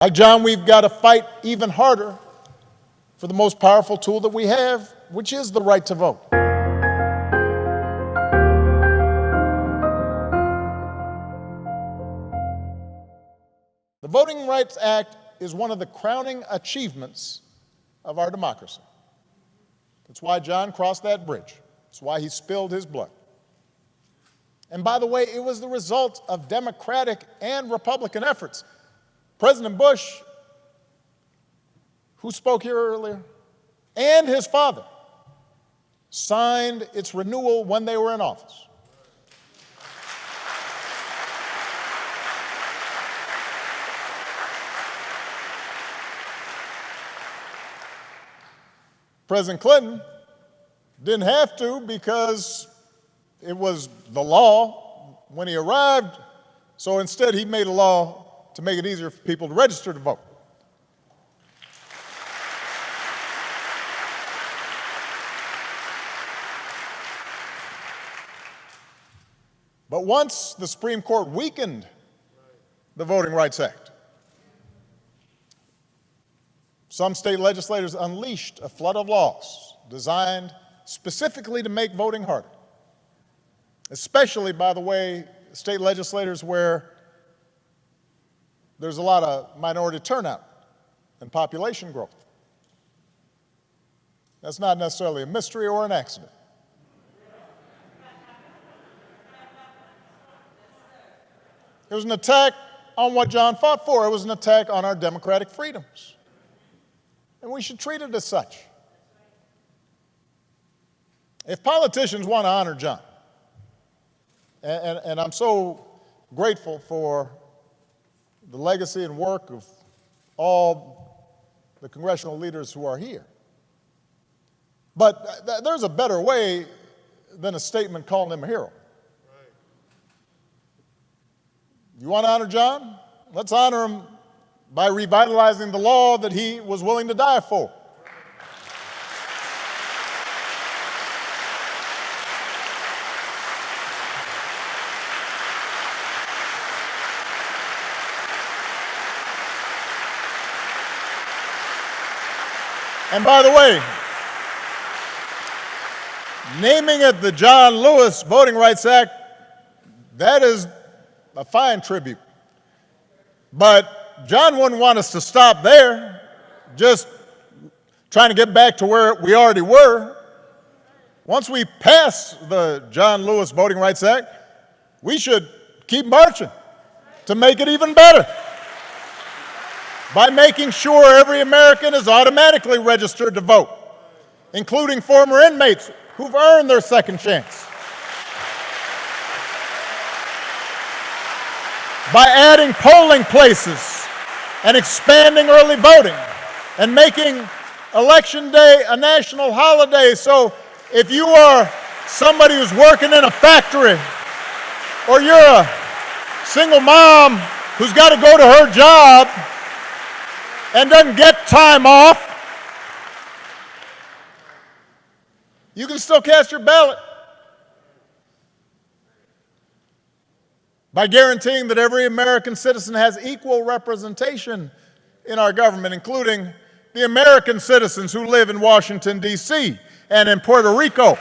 Like John, we've got to fight even harder for the most powerful tool that we have, which is the right to vote. The Voting Rights Act is one of the crowning achievements of our democracy. That's why John crossed that bridge. That's why he spilled his blood. And by the way, it was the result of Democratic and Republican efforts. President Bush, who spoke here earlier, and his father signed its renewal when they were in office. President Clinton didn't have to because it was the law when he arrived, so instead he made a law to make it easier for people to register to vote. But once the Supreme Court weakened the Voting Rights Act, some state legislators unleashed a flood of laws designed specifically to make voting harder, especially, by the way, state legislators where there's a lot of minority turnout and population growth. That's not necessarily a mystery or an accident. It was an attack on what John fought for. It was an attack on our democratic freedoms. And we should treat it as such. If politicians want to honor John, and I'm so grateful for the legacy and work of all the congressional leaders who are here, but there's a better way than a statement calling him a hero. You want to honor John? Let's honor him by revitalizing the law that he was willing to die for. And by the way, naming it the John Lewis Voting Rights Act, that is a fine tribute. But John wouldn't want us to stop there, just trying to get back to where we already were. Once we pass the John Lewis Voting Rights Act, we should keep marching to make it even better by making sure every American is automatically registered to vote, including former inmates who've earned their second chance. By adding polling places and expanding early voting and making Election Day a national holiday. So if you are somebody who's working in a factory, or you're a single mom who's got to go to her job and doesn't get time off, you can still cast your ballot. By guaranteeing that every American citizen has equal representation in our government, including the American citizens who live in Washington, D.C. and in Puerto Rico.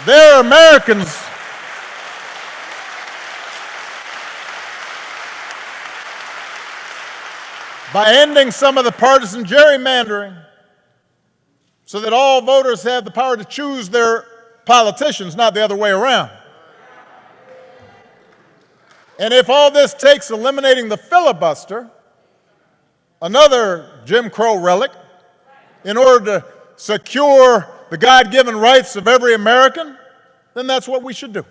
They're Americans. By ending some of the partisan gerrymandering so that all voters have the power to choose their politicians, not the other way around. And if all this takes eliminating the filibuster, another Jim Crow relic, in order to secure the God-given rights of every American, then that's what we should do.